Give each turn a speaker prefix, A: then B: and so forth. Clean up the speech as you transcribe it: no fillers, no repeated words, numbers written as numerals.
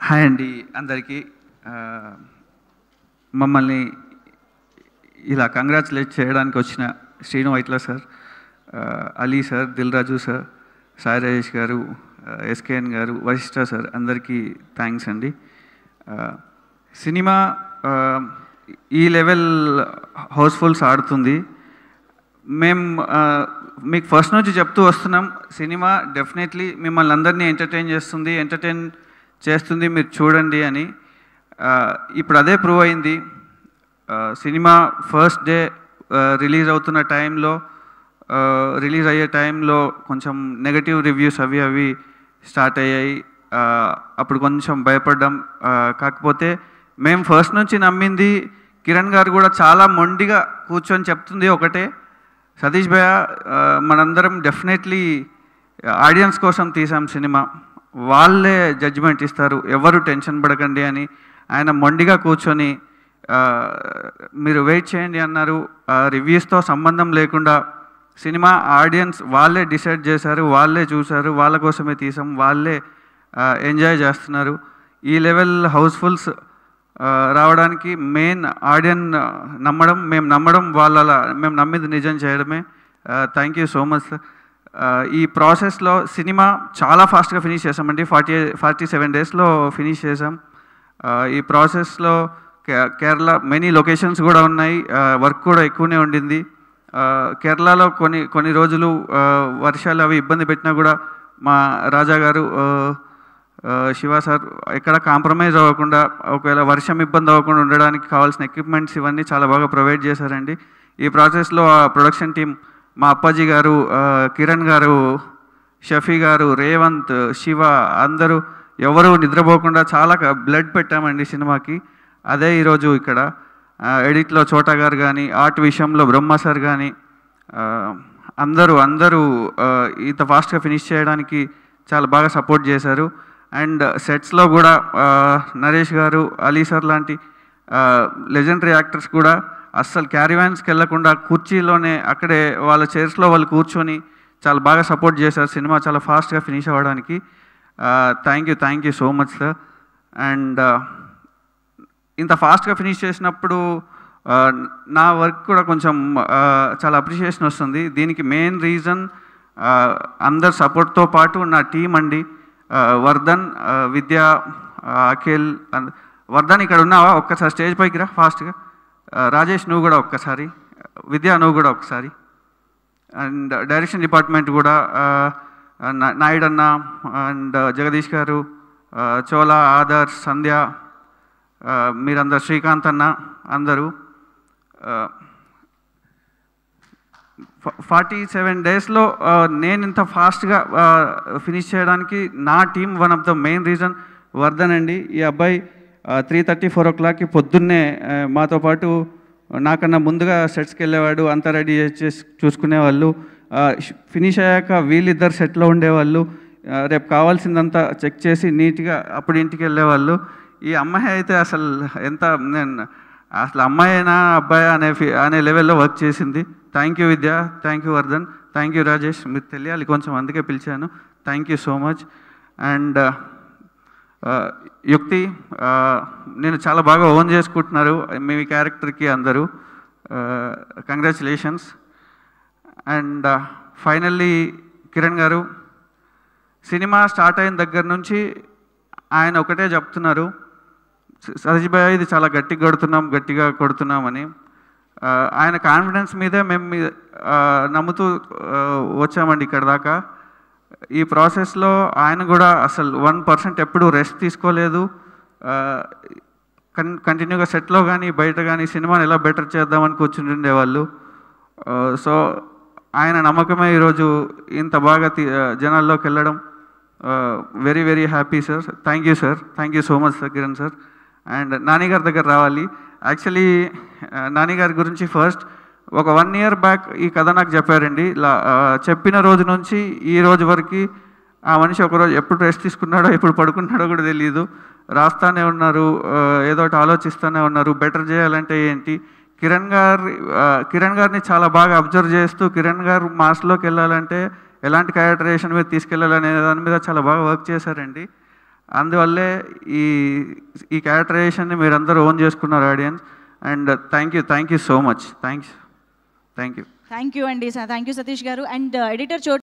A: Hi అండి అందరికీ. మమ్మల్ని ఇలా కంగ్రాచులేట్ చేయడానికి వచ్చిన Srinu Vaitla sir, Ali sir, Dil Raju sir, Sai Rajesh గారు, ఎస్కేఎన్ గారు, వశిష్ఠ సార్ అందరికీ థ్యాంక్స్ అండి. సినిమా ఈ లెవెల్ హౌస్ఫుల్స్ ఆడుతుంది. మేము మీకు ఫస్ట్ నుంచి చెప్తూ వస్తున్నాం, సినిమా డెఫినెట్లీ మిమ్మల్ని అందరినీ ఎంటర్టైన్ చేస్తుంది, మీరు చూడండి అని. ఇప్పుడు అదే ప్రూవ్ అయింది. సినిమా ఫస్ట్ డే రిలీజ్ అయ్యే టైంలో కొంచెం నెగటివ్ రివ్యూస్ అవి స్టార్ట్ అయ్యాయి. అప్పుడు కొంచెం భయపడ్డాం. కాకపోతే మేము ఫస్ట్ నుంచి నమ్మింది, కిరణ్ గారు కూడా చాలా మొండిగా కూర్చొని చెప్తుంది ఒకటే, సతీష్ భయ్య మనందరం డెఫినెట్లీ ఆడియన్స్ కోసం తీసాం సినిమా, వాళ్ళే జడ్జిమెంట్ ఇస్తారు, ఎవరు టెన్షన్ పడకండి అని ఆయన మొండిగా కూర్చొని మీరు వెయిట్ చేయండి అన్నారు. రివ్యూస్తో సంబంధం లేకుండా సినిమా ఆడియన్స్ వాళ్ళే డిసైడ్ చేశారు, వాళ్ళే చూశారు, వాళ్ళ కోసమే తీసాం, వాళ్ళే ఎంజాయ్ చేస్తున్నారు. ఈ లెవెల్ హౌస్ఫుల్స్ రావడానికి మెయిన్ మేము నమ్మడం మేము నమ్మింది నిజం చేయడమే. Thank you so much sir. ఈ ప్రాసెస్లో సినిమా చాలా ఫాస్ట్గా ఫినిష్ చేసామండి. 47 డేస్లో ఫినిష్ చేసాం. ఈ ప్రాసెస్లో కేరళ మెనీ లొకేషన్స్ కూడా ఉన్నాయి, వర్క్ కూడా ఎక్కువనే ఉండింది. కేరళలో కొన్ని రోజులు వర్షాలు అవి ఇబ్బంది పెట్టినా కూడా మా రాజా గారు, శివ సార్ ఎక్కడ కాంప్రమైజ్ అవ్వకుండా, ఒకవేళ వర్షం ఇబ్బంది అవ్వకుండా ఉండడానికి కావాల్సిన ఎక్విప్మెంట్స్ ఇవన్నీ చాలా బాగా ప్రొవైడ్ చేశారండి. ఈ ప్రాసెస్లో ప్రొడక్షన్ టీం మా అప్పాజీ గారు, కిరణ్ గారు, షఫీ గారు, రేవంత్, శివ అందరూ ఎవరు నిద్రపోకుండా చాలా బ్లడ్ పెట్టామండి సినిమాకి. అదే ఈరోజు ఇక్కడ ఎడిట్లో చోటా గారు కానీ, ఆర్ట్ విషయంలో బ్రహ్మ సార్ కానీ అందరూ ఇంత ఫాస్ట్గా ఫినిష్ చేయడానికి చాలా బాగా సపోర్ట్ చేశారు. అండ్ సెట్స్లో కూడా నరేష్ గారు, అలీ సార్ లాంటి లెజెండరీ యాక్టర్స్ కూడా అస్సలు క్యారీవ్యాన్స్కి వెళ్ళకుండా కుర్చీలోనే అక్కడే వాళ్ళ చైర్స్లో వాళ్ళు కూర్చొని చాలా బాగా సపోర్ట్ చేశారు సినిమా చాలా ఫాస్ట్గా ఫినిష్ అవ్వడానికి. Thank you so much sir. And ఇంత ఫాస్ట్గా ఫినిష్ చేసినప్పుడు నా వర్క్ కూడా కొంచెం చాలా అప్రిషియేషన్ వస్తుంది. దీనికి మెయిన్ రీజన్ అందరు సపోర్ట్తో పాటు నా టీం అండి. వర్ధన్, విద్య, అఖిల్. వర్ధన్ ఇక్కడ ఉన్నావా? ఒక్కసారి స్టేజ్ పైకి రా ఫాస్ట్గా. రాజేష్ నువ్వు కూడా ఒక్కసారి, విద్య నువ్వు కూడా ఒకసారి. అండ్ డైరెక్షన్ డిపార్ట్మెంట్ కూడా నాయుడు అన్న అండ్ జగదీష్ గారు, చోలా, ఆదర్శ్, సంధ్య, మీరందరు, శ్రీకాంత్ అన్న అందరూ. 47 డేస్లో నేను ఇంత ఫాస్ట్గా ఫినిష్ చేయడానికి నా team one of the main reason Vardhan అండి. ఈ అబ్బాయి 3:30, 4 o'clockకి పొద్దున్నే మాతో పాటు నాకన్నా ముందుగా సెట్స్కి వెళ్ళేవాడు, అంతా రెడీ చేసి చూసుకునేవాళ్ళు. ఫినిష్ అయ్యాక వీళ్ళిద్దరు సెట్లో ఉండేవాళ్ళు, రేపు కావాల్సిందంతా చెక్ చేసి నీట్గా అప్పుడు ఇంటికి వెళ్ళేవాళ్ళు. ఈ అమ్మాయి అయితే అసలు అమ్మాయినా అబ్బాయి అనే లెవెల్లో వర్క్ చేసింది. Thank you Vidya, thank you Vardhan, thank you Rajesh. మీరు తెలియాలి కొంచెం, అందుకే పిలిచాను. Thank you so much. And యుక్తి, నేను చాలా బాగా ఓన్ చేసుకుంటున్నారు మీ క్యారెక్టర్కి అందరూ. కంగ్రాచులేషన్స్. అండ్ ఫైనల్లీ కిరణ్ గారు, సినిమా స్టార్ట్ అయిన దగ్గర నుంచి ఆయన ఒకటే చెప్తున్నారు, సతీష్ భయ్య ఇది చాలా గట్టిగా కొడుతున్నామని. ఆయన కాన్ఫిడెన్స్ మీదే మేము నమ్ముతూ వచ్చామండి ఇక్కడ దాకా. ఈ ప్రాసెస్లో ఆయన కూడా అసలు 1% ఎప్పుడూ రెస్ట్ తీసుకోలేదు. కంటిన్యూగా సెట్లో కానీ బయట కానీ సినిమాని ఎలా బెటర్ చేద్దామని కూర్చుంటుండేవాళ్ళు. సో ఆయన నమ్మకమే ఈరోజు ఇంత బాగా జనాల్లోకి వెళ్ళడం. Very happy sir. Thank you sir, thank you so much sir Kiran sir. And Nani గారి దగ్గర రావాలి. యాక్చువల్లీ నాని గారి గురించి ఫస్ట్ ఒక 1 year బ్యాక్ ఈ కథ నాకు చెప్పారండి. చెప్పిన రోజు నుంచి ఈ రోజు వరకు ఆ మనిషి ఒకరోజు ఎప్పుడు రెస్ట్ తీసుకున్నాడో ఎప్పుడు పడుకున్నాడో కూడా తెలియదు. రాస్తానే ఉన్నారు, ఏదో ఒకటి ఆలోచిస్తూనే ఉన్నారు, బెటర్ చేయాలంటే ఏంటి. కిరణ్ గారిని చాలా బాగా అబ్జర్వ్ చేస్తూ కిరణ్ గారు మాస్లోకి వెళ్ళాలంటే ఎలాంటి క్యారెక్టరేషన్ మీద తీసుకెళ్ళాలనే దాని మీద చాలా బాగా వర్క్ చేశారండి. అందువల్లే ఈ ఈ క్యారెక్టరైజేషన్ని మీరందరూ ఓన్ చేసుకున్నారు audience. And thank you so much. Thank you
B: అండి, థ్యాంక్ యూ సతీష్ గారు. And editor